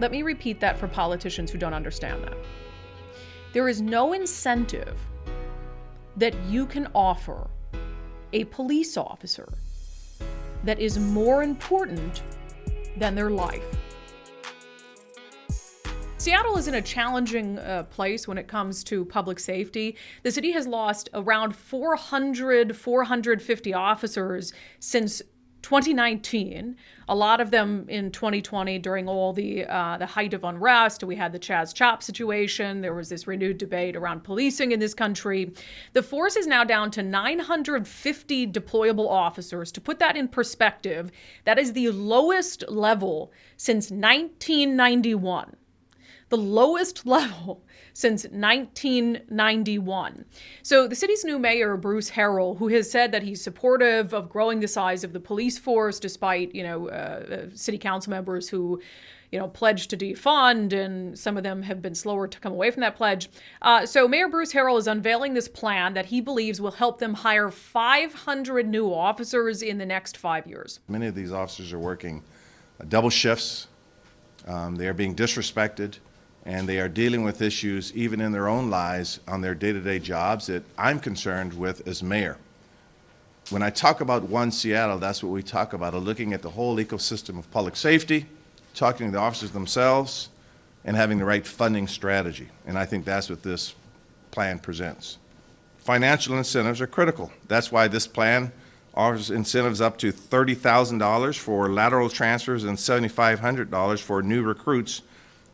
Let me repeat that for politicians who don't understand that. There is no incentive that you can offer a police officer that is more important than their life. Seattle is in a challenging place when it comes to public safety. The city has lost around 450 officers since 2019. A lot of them in 2020 during all the height of unrest. We had the Chaz Chop situation. There was this renewed debate around policing in this country. The force is now down to 950 deployable officers. To put that in perspective, that is the lowest level since 1991. The lowest level since 1991. So the city's new mayor, Bruce Harrell, who has said that he's supportive of growing the size of the police force, despite, city council members who, pledged to defund, and some of them have been slower to come away from that pledge. So Mayor Bruce Harrell is unveiling this plan that he believes will help them hire 500 new officers in the next 5 years. Many of these officers are working double shifts. They are being disrespected, and they are dealing with issues even in their own lives on their day-to-day jobs that I'm concerned with as mayor. When I talk about One Seattle, that's what we talk about, looking at the whole ecosystem of public safety, talking to the officers themselves, and having the right funding strategy. And I think that's what this plan presents. Financial incentives are critical. That's why this plan offers incentives up to $30,000 for lateral transfers and $7,500 for new recruits.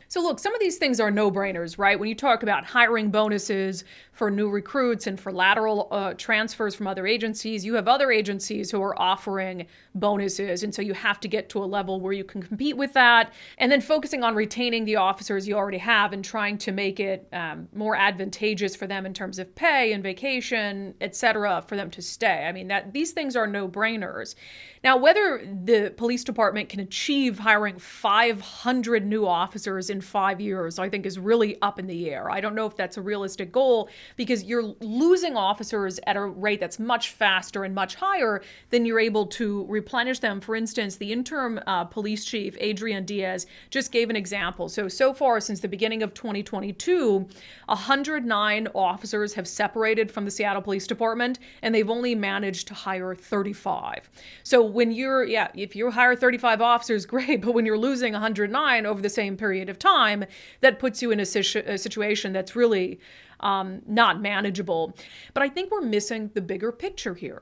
So look, some of these things are no-brainers, right? When you talk about hiring bonuses for new recruits and for lateral transfers from other agencies, you have other agencies who are offering bonuses. And so you have to get to a level where you can compete with that. And then focusing on retaining the officers you already have and trying to make it more advantageous for them in terms of pay and vacation, et cetera, for them to stay. I mean, these things are no-brainers. Now, whether the police department can achieve hiring 500 new officers in 5 years, I think is really up in the air. I don't know if that's a realistic goal, because you're losing officers at a rate that's much faster and much higher than you're able to replenish them. For instance, the interim police chief, Adrian Diaz, just gave an example. So far, since the beginning of 2022, 109 officers have separated from the Seattle Police Department, and they've only managed to hire 35. So if you hire 35 officers, great, but when you're losing 109 over the same period of time, that puts you in a situation that's really not manageable. But I think we're missing the bigger picture here.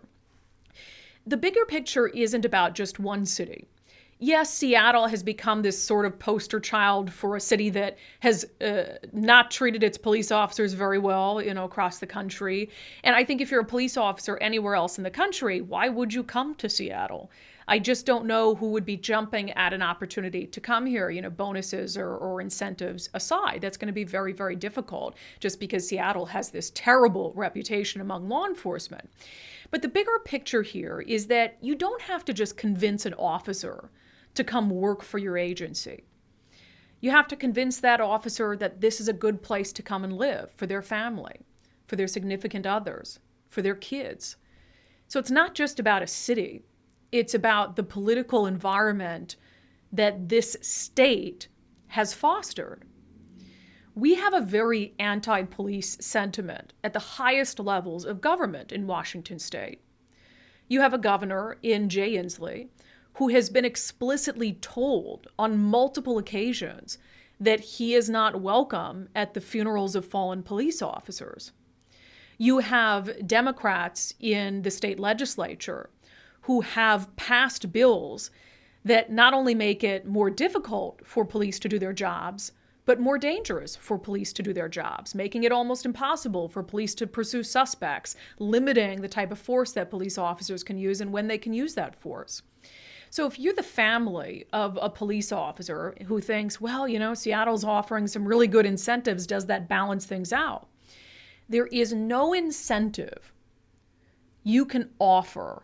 The bigger picture isn't about just one city. Yes, Seattle has become this sort of poster child for a city that has not treated its police officers very well, across the country. And I think if you're a police officer anywhere else in the country, why would you come to Seattle? I just don't know who would be jumping at an opportunity to come here, bonuses or incentives aside. That's going to be very, very difficult just because Seattle has this terrible reputation among law enforcement. But the bigger picture here is that you don't have to just convince an officer to come work for your agency. You have to convince that officer that this is a good place to come and live for their family, for their significant others, for their kids. So it's not just about a city. It's about the political environment that this state has fostered. We have a very anti-police sentiment at the highest levels of government in Washington state. You have a governor in Jay Inslee who has been explicitly told on multiple occasions that he is not welcome at the funerals of fallen police officers. You have Democrats in the state legislature who have passed bills that not only make it more difficult for police to do their jobs, but more dangerous for police to do their jobs, making it almost impossible for police to pursue suspects, limiting the type of force that police officers can use and when they can use that force. So if you're the family of a police officer who thinks, well, Seattle's offering some really good incentives, does that balance things out? There is no incentive you can offer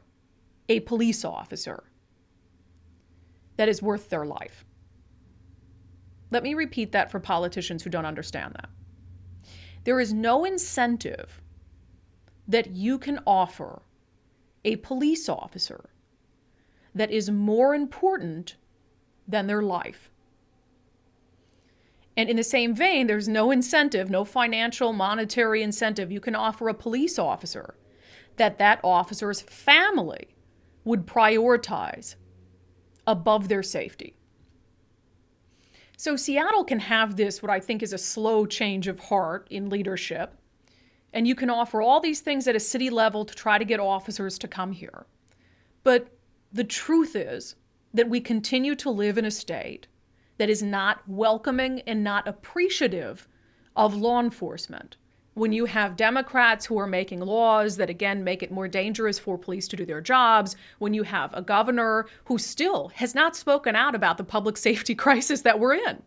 a police officer that is worth their life. Let me repeat that for politicians who don't understand that. There is no incentive that you can offer a police officer that is more important than their life. And in the same vein, there's no incentive, no financial, monetary incentive you can offer a police officer that officer's family would prioritize above their safety. So Seattle can have this, what I think is a slow change of heart in leadership, and you can offer all these things at a city level to try to get officers to come here. But the truth is that we continue to live in a state that is not welcoming and not appreciative of law enforcement. When you have Democrats who are making laws that, again, make it more dangerous for police to do their jobs, when you have a governor who still has not spoken out about the public safety crisis that we're in.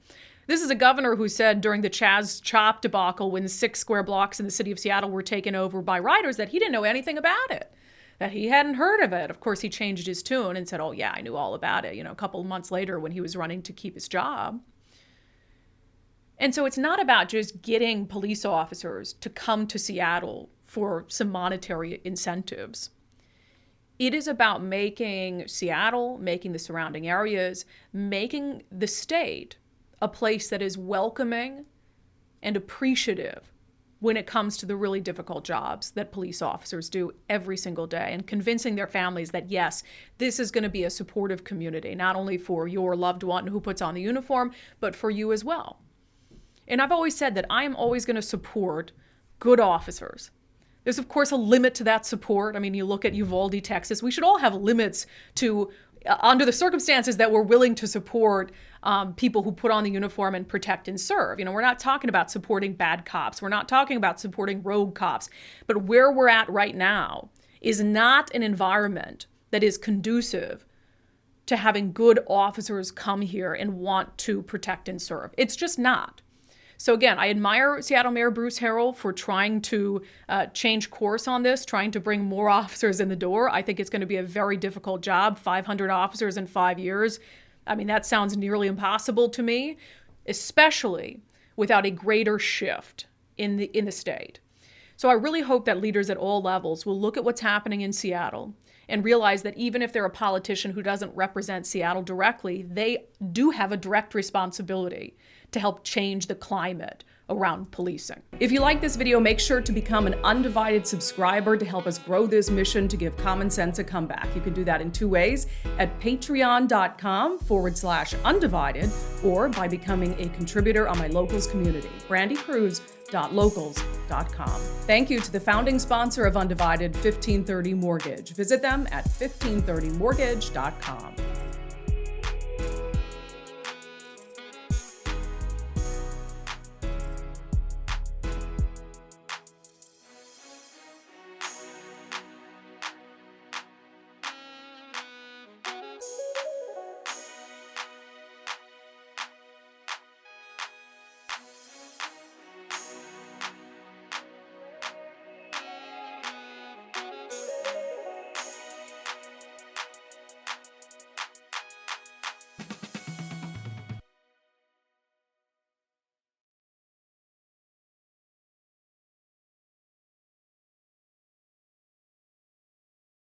This is a governor who said during the Chaz Chop debacle, when 6 square blocks in the city of Seattle were taken over by rioters, that he didn't know anything about it, that he hadn't heard of it. Of course, he changed his tune and said, oh yeah, I knew all about it, a couple of months later when he was running to keep his job. And so it's not about just getting police officers to come to Seattle for some monetary incentives. It is about making Seattle, making the surrounding areas, making the state a place that is welcoming and appreciative when it comes to the really difficult jobs that police officers do every single day, and convincing their families that, yes, this is going to be a supportive community, not only for your loved one who puts on the uniform, but for you as well. And I've always said that I am always going to support good officers. There's, of course, a limit to that support. I mean, you look at Uvalde, Texas. We should all have limits to, under the circumstances that we're willing to support people who put on the uniform and protect and serve. We're not talking about supporting bad cops. We're not talking about supporting rogue cops. But where we're at right now is not an environment that is conducive to having good officers come here and want to protect and serve. It's just not. So again, I admire Seattle Mayor Bruce Harrell for trying to change course on this, trying to bring more officers in the door. I think it's going to be a very difficult job, 500 officers in 5 years. I mean, that sounds nearly impossible to me, especially without a greater shift in the state. So I really hope that leaders at all levels will look at what's happening in Seattle and realize that even if they're a politician who doesn't represent Seattle directly, they do have a direct responsibility to help change the climate around policing. If you like this video, make sure to become an unDivided subscriber to help us grow this mission to give common sense a comeback. You can do that in 2 ways, at patreon.com/undivided, or by becoming a contributor on my locals community, brandikruse.locals.com. Thank you to the founding sponsor of unDivided, 1530 Mortgage. Visit them at 1530mortgage.com.